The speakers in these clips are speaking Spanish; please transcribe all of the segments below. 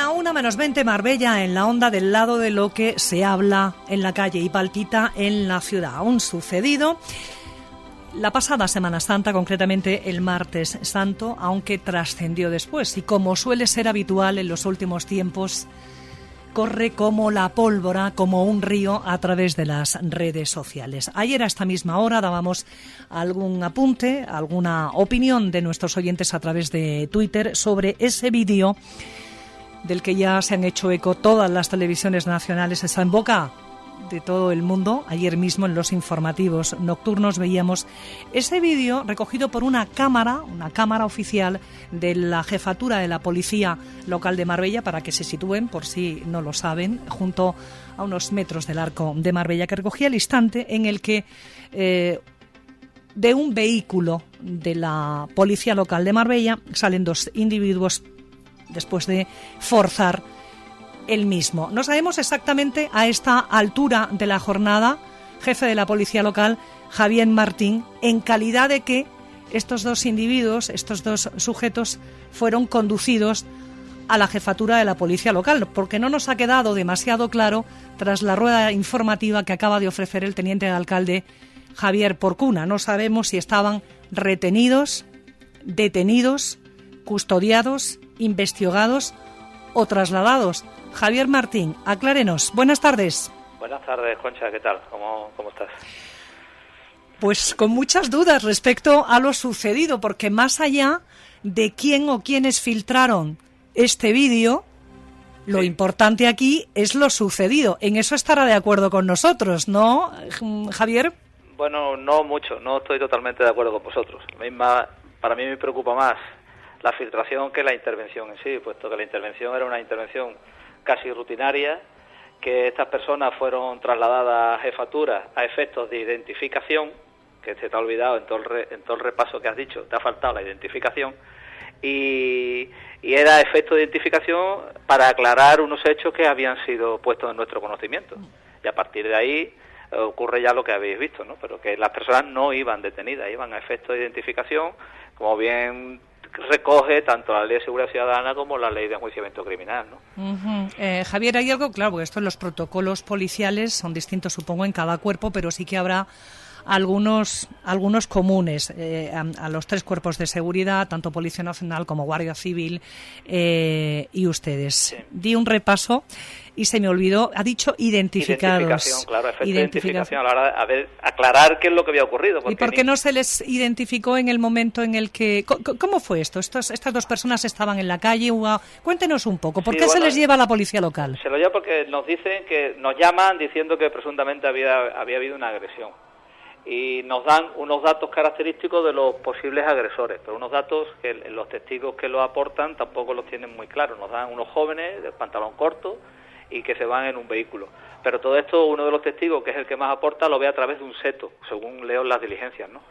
La 1:20 Marbella, en la onda del lado de lo que se habla en la calle y palpita en la ciudad. Un sucedido la pasada Semana Santa, concretamente el Martes Santo, aunque trascendió después y, como suele ser habitual en los últimos tiempos, corre como la pólvora, como un río a través de las redes sociales. Ayer a esta misma hora dábamos algún apunte, alguna opinión de nuestros oyentes a través de Twitter sobre ese vídeo del que ya se han hecho eco todas las televisiones nacionales. Está en boca de todo el mundo. Ayer mismo en los informativos nocturnos veíamos ese vídeo recogido por una cámara oficial de la jefatura de la policía local de Marbella, para que se sitúen, por si no lo saben, junto a unos metros del Arco de Marbella, que recogía el instante en el que de un vehículo de la policía local de Marbella salen dos individuos después de forzar el mismo. No sabemos exactamente a esta altura de la jornada, jefe de la policía local, Javier Martín, en calidad de que estos dos individuos, estos dos sujetos, fueron conducidos a la jefatura de la policía local, porque no nos ha quedado demasiado claro tras la rueda informativa que acaba de ofrecer el teniente de alcalde Javier Porcuna. No sabemos si estaban retenidos, detenidos, custodiados, investigados o trasladados. Javier Martín, aclárenos. Buenas tardes. Buenas tardes, Concha, ¿qué tal? ¿Cómo estás? Pues con muchas dudas respecto a lo sucedido, porque más allá de quién o quiénes filtraron este vídeo, lo importante aquí es lo sucedido. En eso estará de acuerdo con nosotros, ¿no, Javier? Bueno, no mucho, no estoy totalmente de acuerdo con vosotros. Para mí me preocupa más la filtración que la intervención en sí, puesto que la intervención era una intervención casi rutinaria, que estas personas fueron trasladadas a jefatura a efectos de identificación, que se te ha olvidado en todo el repaso que has dicho, te ha faltado la identificación, y era efecto de identificación para aclarar unos hechos que habían sido puestos en nuestro conocimiento. Y a partir de ahí ocurre ya lo que habéis visto, ¿no? Pero que las personas no iban detenidas, iban a efectos de identificación, como bien recoge tanto la Ley de Seguridad Ciudadana como la Ley de Enjuiciamiento Criminal, ¿no? Javier, hay algo claro, porque esto en los protocolos policiales son distintos, supongo, en cada cuerpo, pero sí que habrá algunos comunes a los tres cuerpos de seguridad, tanto Policía Nacional como Guardia Civil y ustedes. Sí. Di un repaso y se me olvidó, ha dicho identificados. Identificación, claro, efecto de identificación a la hora de aclarar qué es lo que había ocurrido. ¿Y por qué no se les identificó en el momento en el que... ¿Cómo fue esto? Estas dos personas estaban en la calle. Cuéntenos un poco, ¿por qué se les lleva a la policía local? Se lo lleva porque nos dicen que nos llaman diciendo que presuntamente había habido una agresión. Y nos dan unos datos característicos de los posibles agresores, pero unos datos que los testigos que los aportan tampoco los tienen muy claros. Nos dan unos jóvenes de pantalón corto y que se van en un vehículo. Pero todo esto, uno de los testigos, que es el que más aporta, lo ve a través de un seto, según leo en las diligencias, ¿no?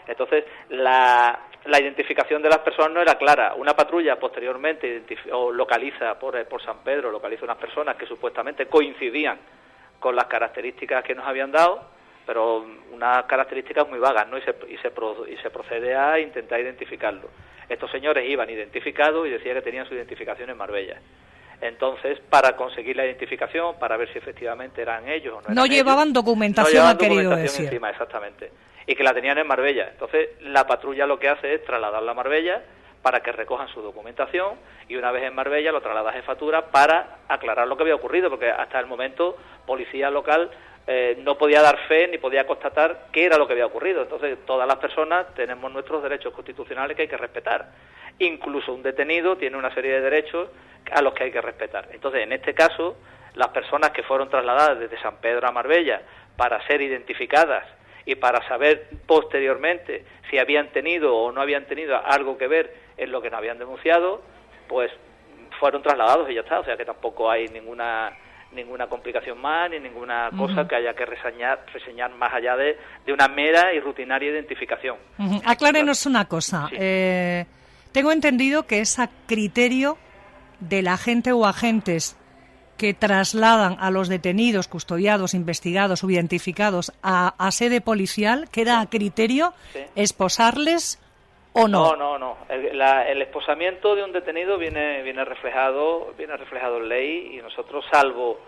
Entonces, la identificación de las personas no era clara. Una patrulla posteriormente localiza por San Pedro, localiza unas personas que supuestamente coincidían con las características que nos habían dado, pero unas características muy vagas, ¿no? Y se procede a intentar identificarlo. Estos señores iban identificados y decía que tenían su identificación en Marbella. Entonces, para conseguir la identificación, para ver si efectivamente eran ellos o no eran no llevaban ellos, documentación, no ha querido decir. Encima, exactamente. Y que la tenían en Marbella. Entonces, la patrulla lo que hace es trasladarla a Marbella para que recojan su documentación, y una vez en Marbella lo traslada a jefatura para aclarar lo que había ocurrido, porque hasta el momento policía local no podía dar fe ni podía constatar qué era lo que había ocurrido. Entonces, todas las personas tenemos nuestros derechos constitucionales que hay que respetar. Incluso un detenido tiene una serie de derechos a los que hay que respetar. Entonces, en este caso, las personas que fueron trasladadas desde San Pedro a Marbella para ser identificadas y para saber posteriormente si habían tenido o no habían tenido algo que ver en lo que nos habían denunciado, pues fueron trasladados y ya está. O sea que tampoco hay ninguna complicación más, ni ninguna cosa que haya que reseñar más allá de una mera y rutinaria identificación. Aclárenos una cosa. Sí. Tengo entendido que es a criterio del agente o agentes que trasladan a los detenidos, custodiados, investigados o identificados a sede policial, queda a criterio esposarles ¿O no? No. El esposamiento de un detenido viene reflejado en ley, y nosotros, salvo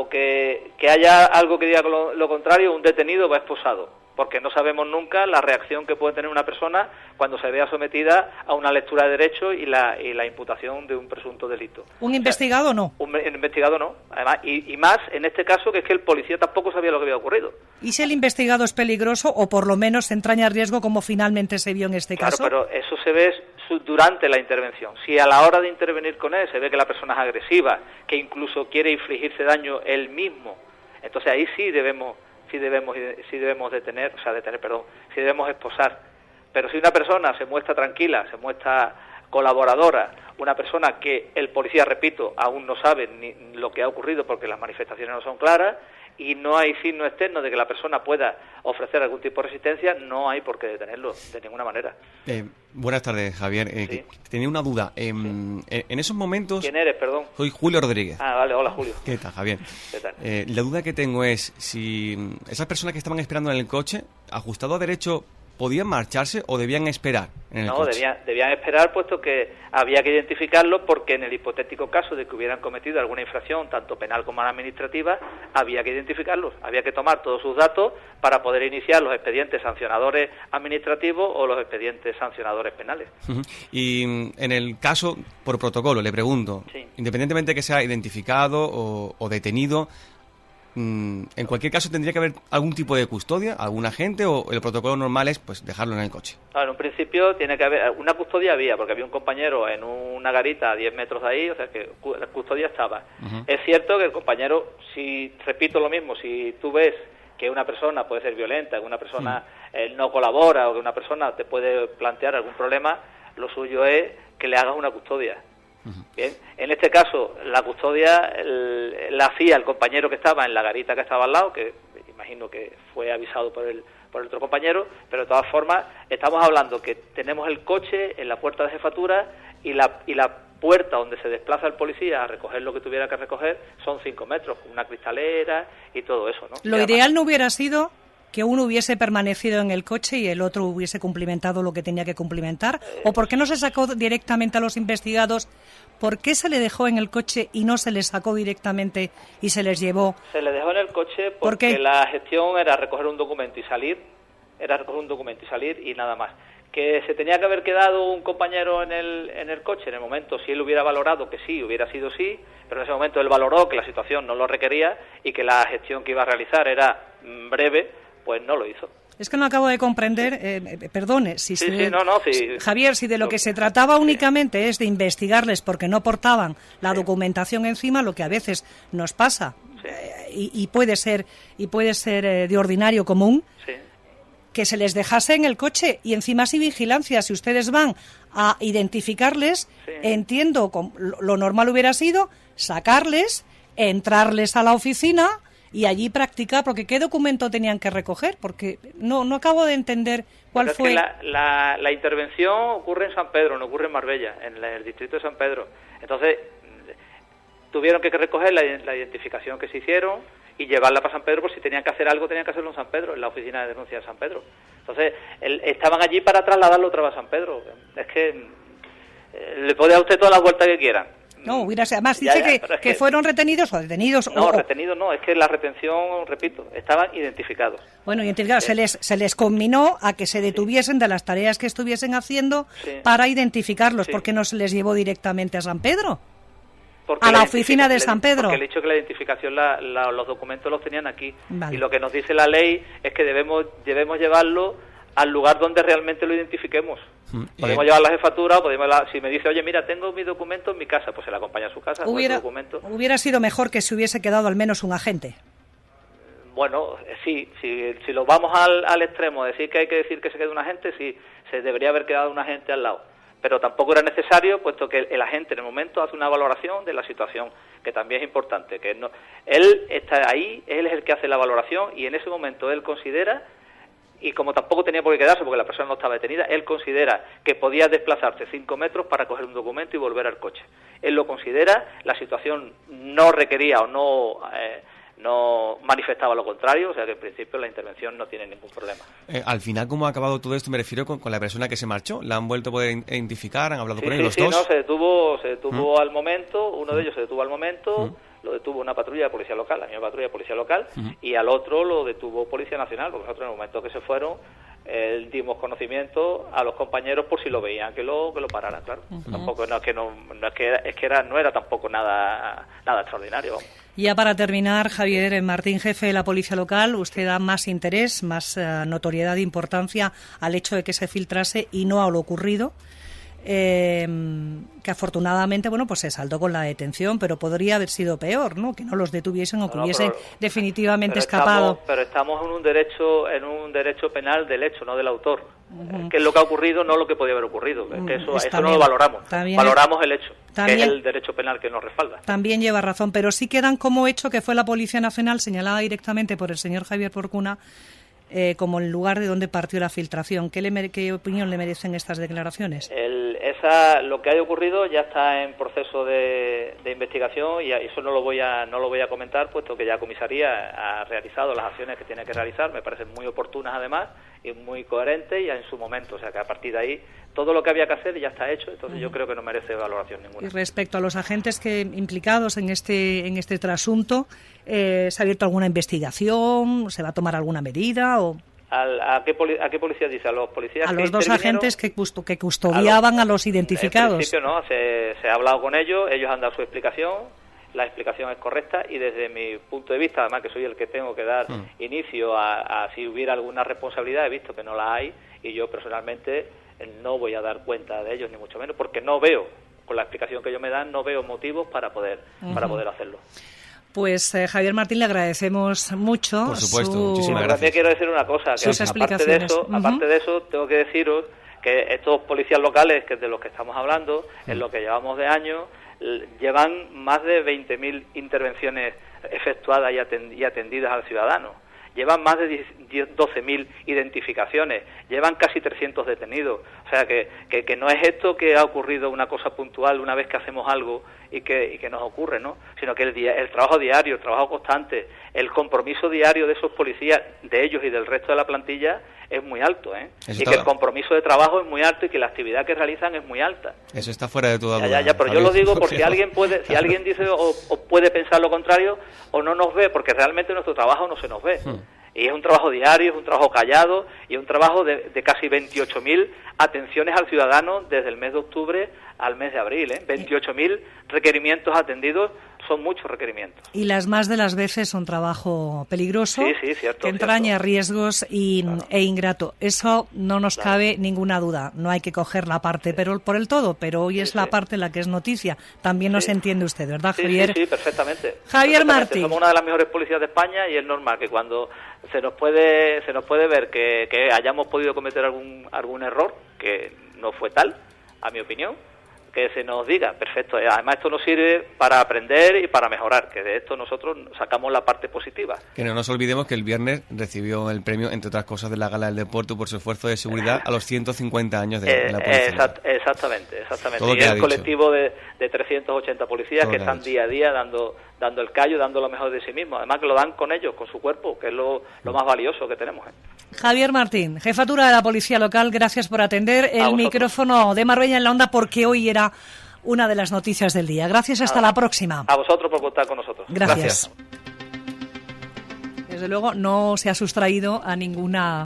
que haya algo que diga lo contrario, un detenido va esposado, porque no sabemos nunca la reacción que puede tener una persona cuando se vea sometida a una lectura de derecho y la imputación de un presunto delito. ¿Un investigado no? Un investigado no, además, y más en este caso, que es que el policía tampoco sabía lo que había ocurrido. ¿Y si el investigado es peligroso o por lo menos entraña riesgo, como finalmente se vio en este caso? Claro, pero eso se ve durante la intervención. Si a la hora de intervenir con él se ve que la persona es agresiva, que incluso quiere infligirse daño él mismo, entonces ahí sí debemos debemos esposar. Pero si una persona se muestra tranquila, se muestra colaboradora, una persona que el policía, repito, aún no sabe ni lo que ha ocurrido porque las manifestaciones no son claras y no hay signo externo de que la persona pueda ofrecer algún tipo de resistencia, no hay por qué detenerlo de ninguna manera. Buenas tardes, Javier. Sí. Tenía una duda. En esos momentos... ¿Quién eres, perdón? Soy Julio Rodríguez. Ah, vale, hola, Julio. ¿Qué tal, Javier? ¿Qué tal? La duda que tengo es si esas personas que estaban esperando en el coche, ajustado a derecho, ¿podían marcharse o debían esperar en el coche? No, debían esperar, puesto que había que identificarlos, porque en el hipotético caso de que hubieran cometido alguna infracción, tanto penal como administrativa, había que identificarlos, había que tomar todos sus datos para poder iniciar los expedientes sancionadores administrativos o los expedientes sancionadores penales. Uh-huh. Y en el caso, por protocolo, le pregunto, sí, independientemente que sea identificado o detenido, en cualquier caso, ¿tendría que haber algún tipo de custodia, algún agente, o el protocolo normal es pues dejarlo en el coche? En un principio tiene que haber una custodia, porque había un compañero en una garita a 10 metros de ahí, o sea que la custodia estaba. Uh-huh. Es cierto que el compañero, si repito lo mismo, si tú ves que una persona puede ser violenta, que una persona no colabora, o que una persona te puede plantear algún problema, lo suyo es que le hagas una custodia. Bien, en este caso la custodia la hacía el compañero que estaba en la garita que estaba al lado, que imagino que fue avisado por el otro compañero, pero de todas formas estamos hablando que tenemos el coche en la puerta de jefatura y la puerta donde se desplaza el policía a recoger lo que tuviera que recoger son 5 metros, con una cristalera y todo eso, ¿no? Lo ideal no hubiera sido que uno hubiese permanecido en el coche y el otro hubiese cumplimentado lo que tenía que cumplimentar, o por qué no se sacó directamente a los investigados, por qué se le dejó en el coche y no se les sacó directamente y se les llevó. Se le dejó en el coche porque la gestión era recoger un documento y salir, y nada más. Que se tenía que haber quedado un compañero en el coche en el momento, si él hubiera valorado que sí, hubiera sido sí, pero en ese momento él valoró que la situación no lo requería y que la gestión que iba a realizar era breve, pues no lo hizo. Es que no acabo de comprender, perdone, Javier, si de lo que se trataba únicamente es de investigarles porque no portaban la documentación encima, lo que a veces nos pasa, y puede ser de ordinario común, que se les dejase en el coche y encima sin vigilancia. Si ustedes van a identificarles, entiendo, lo normal hubiera sido sacarles, entrarles a la oficina y allí practicar, porque ¿qué documento tenían que recoger? Porque no acabo de entender cuál fue. Es que la intervención ocurre en San Pedro, no ocurre en Marbella, en el distrito de San Pedro. Entonces, tuvieron que recoger la identificación que se hicieron y llevarla para San Pedro, por si tenían que hacer algo, tenían que hacerlo en San Pedro, en la oficina de denuncia de San Pedro. Entonces, estaban allí para trasladarlo otra vez a San Pedro. Es que le puede dar usted todas las vueltas que quieran. No, además dice que fueron retenidos o detenidos. No, retenidos no, es que la retención, repito, estaban identificados. Bueno, identificados, se les conminó a que se detuviesen de las tareas que estuviesen haciendo para identificarlos. ¿Por qué no se les llevó directamente a San Pedro? A la oficina de San Pedro. Porque el hecho que la identificación, los documentos los tenían aquí. Vale. Y lo que nos dice la ley es que debemos llevarlo al lugar donde realmente lo identifiquemos. Podemos llevar la jefatura, si me dice, oye, mira, tengo mi documento en mi casa, pues se la acompaña a su casa. Hubiera sido mejor que se hubiese quedado al menos un agente. Bueno, sí, si lo vamos al extremo, decir que hay que decir que se quede un agente, sí, se debería haber quedado un agente al lado. Pero tampoco era necesario, puesto que el agente en el momento hace una valoración de la situación, que también es importante. Que él está ahí, él es el que hace la valoración y en ese momento él considera, y como tampoco tenía por qué quedarse porque la persona no estaba detenida, él considera que podía desplazarse 5 metros para coger un documento y volver al coche. Él lo considera, la situación no requería o no no manifestaba lo contrario, o sea que en principio la intervención no tiene ningún problema. Al final, ¿cómo ha acabado todo esto? Me refiero con la persona que se marchó. ¿La han vuelto a poder identificar? ¿Han hablado con ellos los dos? No, se detuvo al momento, uno de ellos se detuvo al momento, lo detuvo una patrulla de policía local, la misma patrulla de policía local, y al otro lo detuvo Policía Nacional, porque nosotros en el momento que se fueron dimos conocimiento a los compañeros por si lo veían que lo pararan, claro. Tampoco no era tampoco nada extraordinario, vamos. Ya para terminar, Javier Martín, jefe de la Policía Local, usted da más interés, más notoriedad e importancia al hecho de que se filtrase y no a lo ocurrido, que afortunadamente, pues se saldó con la detención, pero podría haber sido peor, ¿no? Que no los detuviesen o que hubiesen definitivamente escapado. Pero estamos en un derecho penal del hecho, no del autor. Que es lo que ha ocurrido, no lo que podía haber ocurrido. Es que eso no lo valoramos. Valoramos el hecho, que es el derecho penal que nos respalda. También lleva razón, pero sí quedan como hecho que fue la Policía Nacional, señalada directamente por el señor Javier Porcuna, como el lugar de donde partió la filtración. ¿Qué opinión le merecen estas declaraciones? Lo que haya ocurrido ya está en proceso de investigación y eso no lo voy a comentar, puesto que ya la comisaría ha realizado las acciones que tiene que realizar. Me parecen muy oportunas además y muy coherentes y en su momento, o sea que a partir de ahí todo lo que había que hacer ya está hecho, entonces yo creo que no merece valoración ninguna. Y respecto a los agentes implicados en este trasunto, ¿se ha abierto alguna investigación? ¿Se va a tomar alguna medida? ¿A qué policía dice? ¿A los policías? A los dos agentes que custodiaban a los identificados. En principio no, se ha hablado con ellos han dado su explicación, la explicación es correcta y desde mi punto de vista, además que soy el que tengo que dar inicio a si hubiera alguna responsabilidad, he visto que no la hay y yo personalmente no voy a dar cuenta de ellos ni mucho menos porque no veo, con la explicación que ellos me dan, no veo motivos para poder hacerlo. Pues Javier Martín, le agradecemos mucho. Por supuesto, muchísimas gracias. También quiero decir una cosa, que aparte de eso, tengo que deciros que estos policías locales, que es de los que estamos hablando, en lo que llevamos de año, llevan más de 20.000 intervenciones efectuadas y atendidas al ciudadano. Llevan más de 12.000 identificaciones, llevan casi 300 detenidos. O sea, que no es esto que ha ocurrido una cosa puntual una vez que hacemos algo y que nos ocurre, ¿no? Sino que el trabajo diario, el trabajo constante, el compromiso diario de esos policías, de ellos y del resto de la plantilla, es muy alto, ¿eh? Y que el compromiso de trabajo es muy alto y que la actividad que realizan es muy alta. Eso está fuera de toda duda. Pero yo lo digo porque si alguien dice o puede pensar lo contrario, o no nos ve, porque realmente nuestro trabajo no se nos ve. Y es un trabajo diario, es un trabajo callado y es un trabajo de casi 28.000 atenciones al ciudadano desde el mes de octubre al mes de abril, ¿eh? 28.000 requerimientos atendidos, son muchos requerimientos. Y las más de las veces son trabajo peligroso, cierto, que entraña riesgos e ingrato. Eso no nos cabe ninguna duda. No hay que coger la parte por el todo, pero hoy es la parte en la que es noticia. También nos entiende usted, ¿verdad, Javier? Sí, perfectamente. Javier Martín. Somos una de las mejores policías de España y es normal que cuando se nos puede ver que hayamos podido cometer algún error, que no fue tal, a mi opinión, que se nos diga, perfecto, además esto nos sirve para aprender y para mejorar, que de esto nosotros sacamos la parte positiva. Que no nos olvidemos que el viernes recibió el premio, entre otras cosas, de la Gala del Deporte por su esfuerzo de seguridad a los 150 años de la policía. Exactamente. Todo y el colectivo de 380 policías que están día a día dando el callo, dando lo mejor de sí mismos, además que lo dan con ellos, con su cuerpo, que es lo más valioso que tenemos. Javier Martín, Jefatura de la Policía Local, gracias por atender el micrófono de Marbella en la Onda, porque hoy era una de las noticias del día. Gracias, hasta la próxima. A vosotros por contar con nosotros. Gracias. Desde luego no se ha sustraído a ninguna